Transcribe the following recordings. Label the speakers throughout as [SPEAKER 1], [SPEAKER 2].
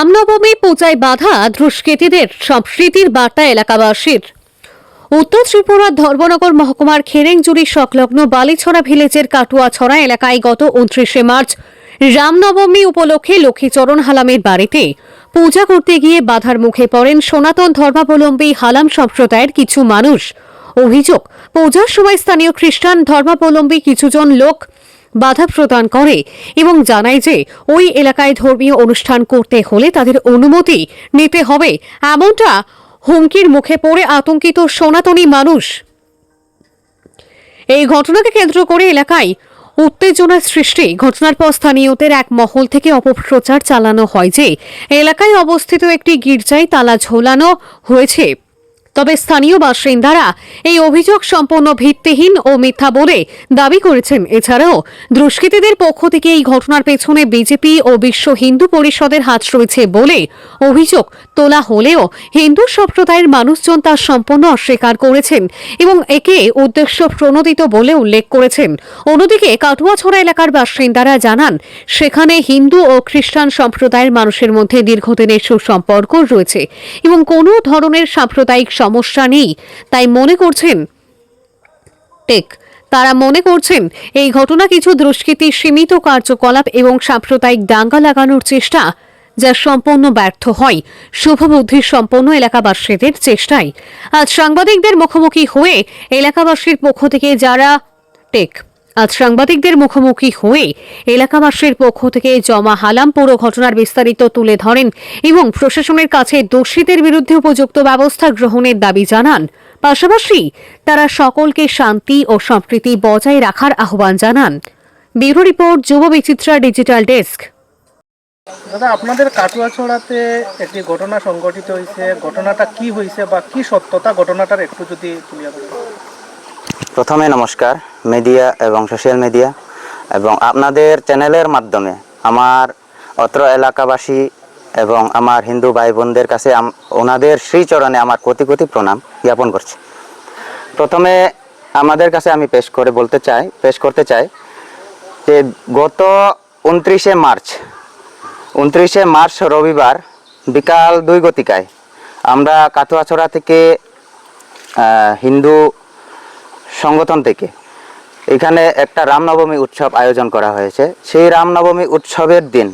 [SPEAKER 1] রামনবমী পূজায় বাধা দুষ্কৃতীদের সম্প্রীতির বার্তা এলাকাবাসীর। উত্তর ত্রিপুরার ধর্মনগর মহকুমার খেরেংজুড়ি সংলগ্ন বালিছড়া ভিলেজের কাটুয়াছড়া এলাকায় গত 29শে মার্চ রামনবমী উপলক্ষে লক্ষ্মীচরণ হালামের বাড়িতে পূজা করতে গিয়ে বাধার মুখে পড়েন সনাতন ধর্মাবলম্বী হালাম সম্প্রদায়ের কিছু মানুষ। অভিযোগ, পূজার সময় স্থানীয় খ্রিস্টান ধর্মাবলম্বী কিছুজন লোক বাধা প্রদান করে এবং জানায় যে ওই এলাকায় ধর্মীয় অনুষ্ঠান করতে হলে তাদের অনুমতি নিতে হবে, এমনটা হুমকির মুখে পড়ে আতঙ্কিত সনাতনী মানুষ। এই ঘটনাকে কেন্দ্র করে এলাকায় উত্তেজনার সৃষ্টি। ঘটনার পর স্থানীয়দের এক মহল থেকে অপপ্রচার চালানো হয় যে এলাকায় অবস্থিত একটি গির্জায় তালা ঝোলানো হয়েছে। তবে স্থানীয় বাসিন্দারা এই অভিযোগ সম্পূর্ণ ভিত্তিহীন ও মিথ্যা বলে দাবি করেছেন। এছাড়াও দুষ্কৃতীদের পক্ষ থেকে এই ঘটনার পেছনে বিজেপি ও বিশ্ব হিন্দু পরিষদের হাত রয়েছে বলে অভিযোগ তোলা হলেও হিন্দু সম্প্রদায়ের মানুষজন তা সম্পূর্ণ অস্বীকার করেছেন এবং একে উদ্দেশ্য প্রণোদিত বলে উল্লেখ করেছেন। অন্যদিকে কাটুয়াছড়া এলাকার বাসিন্দারা জানান, সেখানে হিন্দু ও খ্রিস্টান সম্প্রদায়ের মানুষের মধ্যে দীর্ঘদিনের সুসম্পর্ক রয়েছে এবং কোনো ধরনের সাম্প্রদায়িক সমস্যা নেই। তাই তারা মনে করছেন এই ঘটনা কিছু দুষ্কৃতী সীমিত কার্যকলাপ এবং সাম্প্রদায়িক দাঙ্গা লাগানোর চেষ্টা, যা সম্পূর্ণ ব্যর্থ হয় শুভবুদ্ধি সম্পন্ন এলাকাবাসীদের চেষ্টায়। আজ সাংবাদিকদের মুখোমুখি হয়ে এলাকাবাসীর পক্ষ থেকে জমা হালাম পুরো ঘটনার বিস্তারিত তুলে ধরেন এবং প্রশাসনের কাছে দোষীদের বিরুদ্ধে উপযুক্ত ব্যবস্থা গ্রহণের দাবি জানান। পাশাপাশি তারা সকলকে শান্তি ও সম্প্রীতি বজায় রাখার আহ্বান জানান। ব্যুরো রিপোর্ট, যুব বিচিত্রা ডিজিটাল ডেস্ক।
[SPEAKER 2] দাদা, আপনাদের কাটুয়াছড়াতে একটি ঘটনা সংঘটিত হয়েছে, ঘটনাটা কি হয়েছে বা কি সত্যতা ঘটনাটার একটু যদি তুলে ধরেন।
[SPEAKER 3] প্রথমে নমস্কার মিডিয়া এবং সোশ্যাল মিডিয়া এবং আপনাদের চ্যানেলের মাধ্যমে আমার অত্র এলাকাবাসী এবং আমার হিন্দু ভাই বোনদের কাছে ওনাদের শ্রীচরণে আমার কোটি কোটি প্রণাম জ্ঞাপন করছি। প্রথমে আমাদের কাছে আমি পেশ করতে চাই যে গত 29শে মার্চ রবিবার বিকাল 2 আমরা কাটুয়াছড়া থেকে হিন্দু সংগঠন থেকে এখানে একটা রামনবমী উৎসব আয়োজন করা হয়েছে। সেই রামনবমী উৎসবের দিন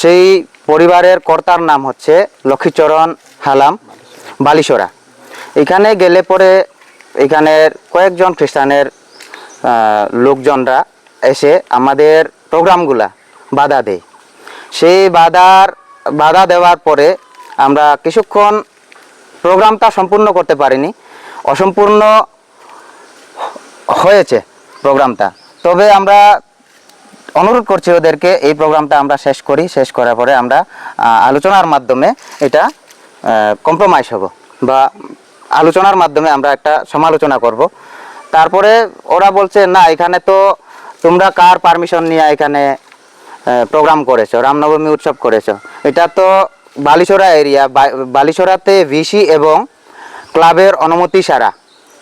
[SPEAKER 3] সেই পরিবারের কর্তার নাম হচ্ছে লক্ষ্মীচরণ হালাম বালিছড়া। এখানে গেলে পরে এখানের কয়েকজন খ্রিস্টানের লোকজনরা এসে আমাদের প্রোগ্রামগুলা বাধা দেয়। সেই বাধা দেওয়ার পরে আমরা কিছুক্ষণ প্রোগ্রামটা সম্পূর্ণ করতে পারিনি, অসম্পূর্ণ হয়েছে প্রোগ্রামটা। তবে আমরা অনুরোধ করছি ওদেরকে এই প্রোগ্রামটা আমরা শেষ করার পরে আমরা আলোচনার মাধ্যমে এটা কম্প্রোমাইজ হব বা আলোচনার মাধ্যমে আমরা একটা সমালোচনা করব। তারপরে ওরা বলছে, না, এখানে তো তোমরা কার পারমিশন নিয়ে এখানে প্রোগ্রাম করেছো, রামনবমী উৎসব করেছো? এটা তো বালিছড়া এরিয়া, বালিছড়াতে ভিসি এবং ক্লাবের অনুমতি ছাড়া,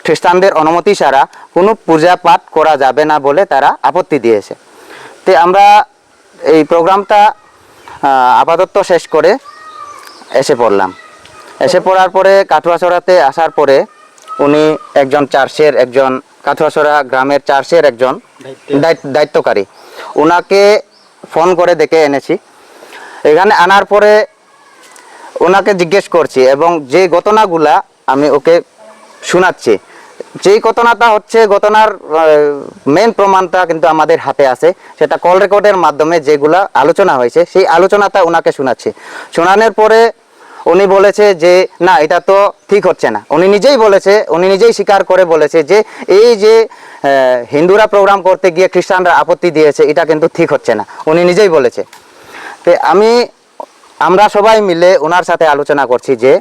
[SPEAKER 3] খ্রিস্টানদের অনুমতি ছাড়া কোনো পূজা পাঠ করা যাবে না বলে তারা আপত্তি দিয়েছে। তো আমরা এই প্রোগ্রামটা আপাতত শেষ করে এসে পড়ার পরে কাটুয়াছড়াতে আসার পরে উনি কাটুয়াছড়া গ্রামের চার্চের একজন দায়িত্বকারী, ওনাকে ফোন করে ডেকে এনেছি। এখানে আনার পরে ওনাকে জিজ্ঞেস করছি এবং যে ঘটনাগুলা আমি ওকে শোনাচ্ছি, যেই ঘটনাটা হচ্ছে ঘটনার মেন প্রমাণটা কিন্তু আমাদের হাতে আছে, সেটা কল রেকর্ডের মাধ্যমে যেগুলা আলোচনা হয়েছে সেই আলোচনাটা ওনাকে শোনানোর পরে উনি বলেছে যে না, এটা তো ঠিক হচ্ছে না। উনি নিজেই স্বীকার করে বলেছে যে এই যে হিন্দুরা প্রোগ্রাম করতে গিয়ে খ্রিস্টানরা আপত্তি দিয়েছে, এটা কিন্তু ঠিক হচ্ছে না, উনি নিজেই বলেছে। তো আমরা সবাই মিলে ওনার সাথে আলোচনা করছি যে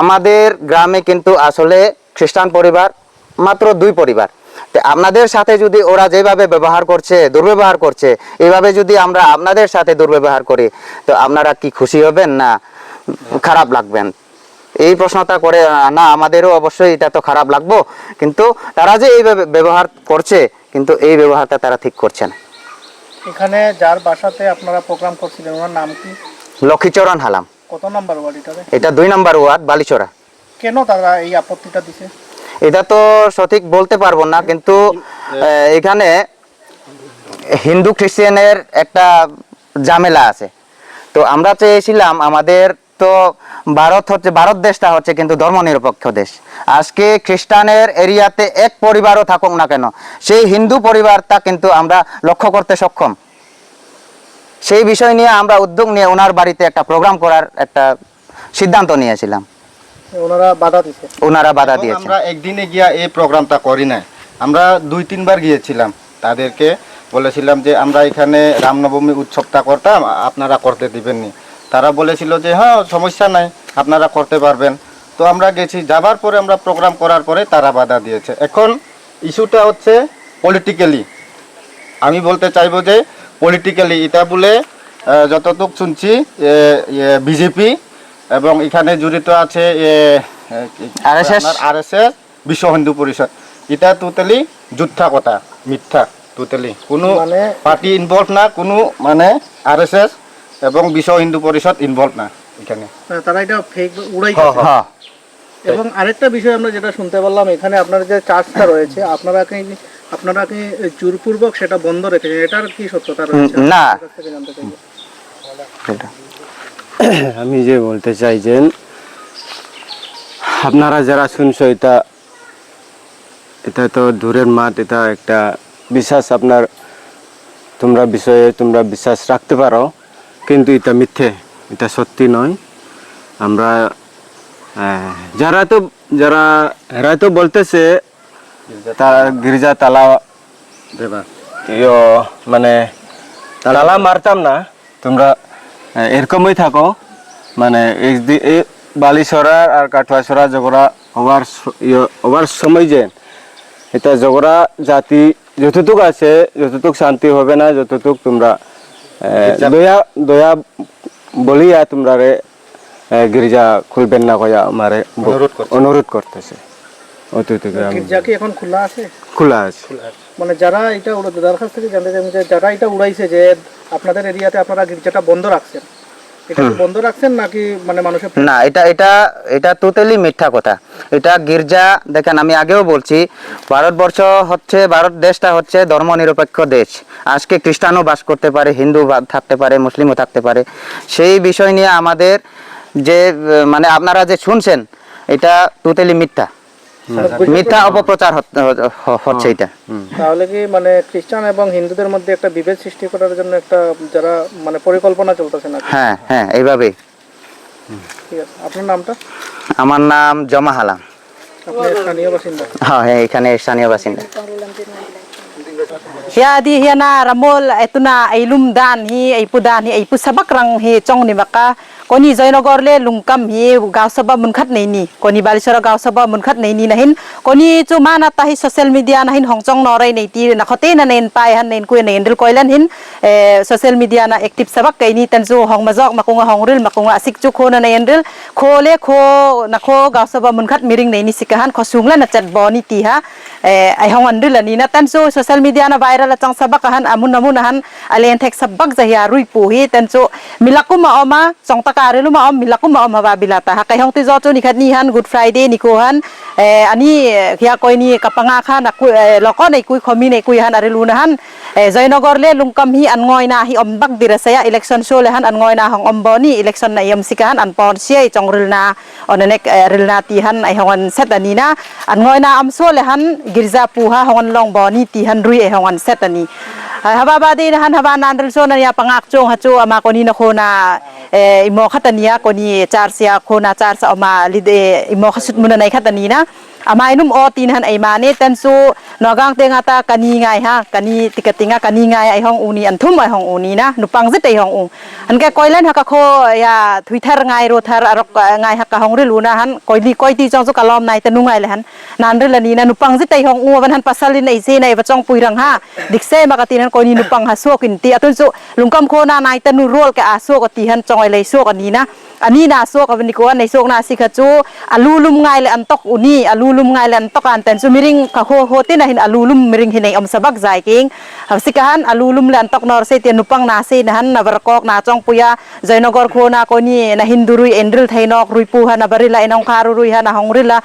[SPEAKER 3] আমাদের গ্রামে কিন্তু আসলে খ্রিস্টান পরিবার মাত্র 2 পরিবার। তো আপনাদের সাথে যদি ওরা যেভাবে দুর্ব্যবহার করছে, এইভাবে যদি আমরা আপনাদের সাথে দুর্ব্যবহার করি, তো আপনারা কি খুশি হবেন না খারাপ লাগবেন? এই প্রশ্নটা করে, না, আমাদেরও অবশ্যই এটা তো খারাপ লাগবো, কিন্তু তারা যে এই ব্যবহার করছে, কিন্তু এই ব্যবহারটা তারা ঠিক করছে না।
[SPEAKER 2] এখানে যার বাসাতে আপনারা প্রোগ্রাম করছিলেন ওনার নাম কি?
[SPEAKER 3] লক্ষ্মীচরণ হালাম।
[SPEAKER 2] কত নাম্বার ওয়ার্ড এটাতে?
[SPEAKER 3] এটা 2 নম্বর ওয়ার্ড বালিচরা।
[SPEAKER 2] কেন তারা এই আপত্তিটা দিছে?
[SPEAKER 3] এটা তো সঠিক বলতে পারবো না, কিন্তু এখানে হিন্দু খ্রিস্টানের একটা ঝামেলা আছে। তো আমরা চেয়েছিলাম, আমাদের তো ভারত দেশটা হচ্ছে কিন্তু ধর্মনিরপেক্ষ দেশ। আজকে খ্রিস্টানের এরিয়াতে এক পরিবারও থাকুক না কেন, সেই হিন্দু পরিবারটা কিন্তু আমরা লক্ষ্য করতে সক্ষম। সেই বিষয় নিয়ে আমরা উদ্যোগ নিয়ে ওনার বাড়িতে একটা প্রোগ্রাম করার একটা সিদ্ধান্ত নিয়েছিলাম।
[SPEAKER 2] ওনারা বাধা দিছে।
[SPEAKER 3] ওনারা বাধা
[SPEAKER 4] এবং
[SPEAKER 3] দিয়েছেন।
[SPEAKER 4] আমরা একদিনে গিয়া এই প্রোগ্রামটা করি নাই, আমরা 2-3 বার গিয়েছিলাম। তাদেরকে বলেছিলাম যে আমরা এখানে রামনবমী উৎসবটা করতাম, আপনারা করতে দিবেননি। তারা বলেছিল যে হ্যাঁ সমস্যা নাই, আপনারা করতে পারবেন। তো আমরা গেছি, যাবার পরে আমরা প্রোগ্রাম করার পরে তারা বাধা দিয়েছে। এখন ইস্যুটা হচ্ছে পলিটিক্যালি, আমি বলতে চাইবো যে পলিটিক্যালি এটা বলে যতটুক শুনছি বিজেপি এবং এখানে জড়িত আছে
[SPEAKER 3] RSS,
[SPEAKER 4] আরএসএস, বিশ্ব হিন্দু পরিষদ। এটা টোটালি যুদ্ধা কথা, মিথ্যা টোটালি। কোনো
[SPEAKER 2] মানে-
[SPEAKER 4] পার্টি ইনভলভ না, কোনো মানে আরএসএস এবং বিশ্ব হিন্দু পরিষদ ইনভলভ না এখানে।
[SPEAKER 2] তারা এটা ফেক উড়াই।
[SPEAKER 3] হ্যাঁ,
[SPEAKER 2] এবং আরেকটা বিষয় আমরা যেটা শুনতে পারলাম, এখানে আপনার যে চার্জটা রয়েছে আপনারা কি জোরপূর্বক সেটা বন্ধ রেখেছেন, এটার কি সত্যতা রয়েছে?
[SPEAKER 3] না।
[SPEAKER 2] আপনার কাছ থেকে জানতে চাইবো।
[SPEAKER 5] আমি যে বলতে চাই যে আপনারা যারা শুনছো, এটা তো দূরের মাঠ, এটা একটা বিশ্বাস আপনার, তোমরা বিশ্বাস রাখতে পারো, কিন্তু এটা মিথ্যে, এটা সত্যি নয়। আমরা যারা তো বলতেছে গির্জা তালা
[SPEAKER 4] দেবা
[SPEAKER 5] মানে তালা মারতাম না, তোমরা এরকমই থাকো। মানে এই বালিছড়া আর কাঠুয়াছড়া ঝগড়া হবার সময় যে এটা ঝগড়া জাতি যতটুক আছে, যতটুক শান্তি হবে না, যতটুক তোমরা দয়া বলিয়া তোমরা গির্জা খুলবেন না কয়া আমারে অনুরোধ করতেছে।
[SPEAKER 2] গির্জা কি এখন খোলা আছে?
[SPEAKER 5] খোলা আছে।
[SPEAKER 2] মানে যারা এটা যার কাছ থেকে জানতে চাই যে যারা এটা উড়াইছে যে আপনাদের এরিয়াতে আপনারা গির্জাটা বন্ধ রাখছেন, এটা কি বন্ধ রাখছেন নাকি মানে মানুষের?
[SPEAKER 3] না, এটা টোটালি মিথ্যা কথা। এটা গির্জা, দেখেন আমি আগেও বলছি, ভারত দেশটা হচ্ছে ধর্মনিরপেক্ষ দেশ। আজকে খ্রিস্টানও বাস করতে পারে, হিন্দু থাকতে পারে, মুসলিমও থাকতে পারে। সেই বিষয় নিয়ে আমাদের যে মানে আপনারা যে শুনছেন, এটা টোটালি মিথ্যা অপপ্রচার হচ্ছে এটা।
[SPEAKER 2] তাহলে কি মানে খ্রিস্টান এবং হিন্দুদের মধ্যে একটা বিভেদ সৃষ্টি করার জন্য একটা যারা মানে পরিকল্পনা চলতেছে না?
[SPEAKER 3] হ্যাঁ, এইভাবেই।
[SPEAKER 2] ঠিক আছে, আপনার নামটা?
[SPEAKER 3] আমার নাম জমা হালাম।
[SPEAKER 2] আপনি স্থানীয় বাসিন্দা?
[SPEAKER 3] হ্যাঁ, এখানে স্থানীয় বাসিন্দা।
[SPEAKER 6] Hiya di hiya na ramol ito na ay lumdan hi ay pudan hi ay pusabak rang hi chong ni maka koni Joynagor le lungkam hi gaw sabha munkhat nei ni koni Balisora gaw sabha munkhat nei ni nahin koni chu mana ta hi social media nahin hongchong norai nei ti na khote na nen pai han nen ku nen dil koilan hin social media na active sabak kai ni tan chu hong majok makunga hongril makunga asik chu kho na nen dil khole kho na kho gaw sabha munkhat miring nei ni sikahan khosungla na chat boni ti ha ai hong andil ani na tan chu social media na viral la chang sabak han amun han alen thek sabak zahia rui pu hi tan chu milakuma oma chong takare lu ma om milakuma oma ba bilata ha kai hong ti zo chu ni khat ni han good friday ni ko han ani khia koi ni kapanga kha na ku loko nei kui khomi nei kui han are lu na han Joynagor le lungkam hi an ngoi na hi ombak dirasaya election show le han an ngoi na hong omboni election na yam sikahan an pon siai chongril na onanek ril na ti han ai hongan set ani na an ngoi na am so le han girja puha hongan long boni ti han rui ai hongan set ani haba ba di han haba nandril so na ya pangak chong ha chu ama koni na khona imo khatania koni charsia khona charsa ama lide imo khasut muna nai khatani na ama inum o tin han ai mane tan su nogang te ngata kani ngai ha kani tikatinga kani ngai ai hong uni an thum ai hong uni na nupang zit ai hong han ka koilan ha ka kho ya twitter ngai ro thar arok ngai ha ka hong ri luna han koi ti chong su kalom nai tanu ngai le han nan ri lani na nupang zit ai hong u ban han pasalin ai se nai ba chong puirang ha dikse ma ka tin han koi ni nupang ha so kin ti atun su lungkam kho na nai tanu rol ka a so ka ti han chong ai le so ka ni na ani na so ka ni ko nei so na si kha chu alulum ngai le an tok uni alu alulum ngai lan tokan ten su miring ka ho tin na hin alulum miring hinai om sabak zai king sikahan alulum lan tok nor se tian nupang na se na han na barkok na chong puya Jainogor kho na ko ni na hindurui endril thainok ruipu ha na barila inong karurui ha na hongrila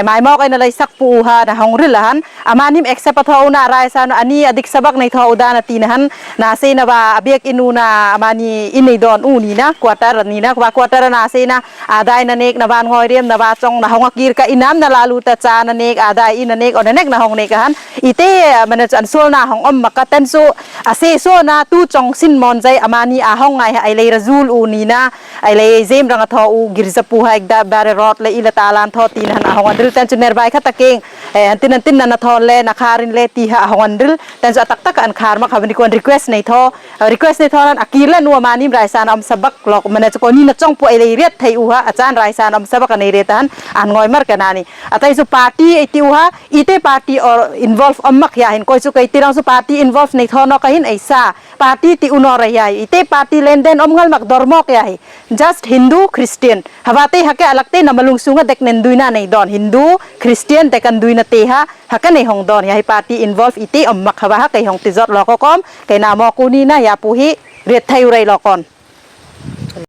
[SPEAKER 6] mai mok ai na lai sak pu ha na hongrila han amanim accept tho na rai sa no ani adik sabak nei tho uda na tin han na se na ba abiek inu na amani inei don u ni na quarter ni na kwa quarter na se na adai na nek na ban ngoi rem na ba chong na hongakir ka inam na lalu ta cha na nek adai in na nek on nek na hong nek han ite man chan sol na hong om maka ten so ase so na tu chong sin mon jai amani a hong ngai ai le razul u ni na ai le zem rang tho u girza pu ha ekda bare rot le ila talan tho tin han a hong andril ten chu ner bai khata king tin na tho le na kharin le ti ha hong andril ten chu tak tak an khar ma khabni kon request nei tho nan akila nu amani rai san om sabak lok man chu ko ni na chong pu ai le riat thai u ha achan rai san om sabak nei re tan an ngoi mar kanani atai su party eti u ha ite party or involve ammak ya hin koi chu kai tirang su party involve nei tho no ka hin aisa party ti unor ya ite party lenden om ngal mak dormok ya just Hindu Christian hawate hake alakte na malungsunga dek nen duina nei don Hindu Christian tekan duina te ha haka nei hong don ya party involve ite ammak hawa ha kai hong tizot lokokom kai na mo kuni na ya puhi ret thai urai lokon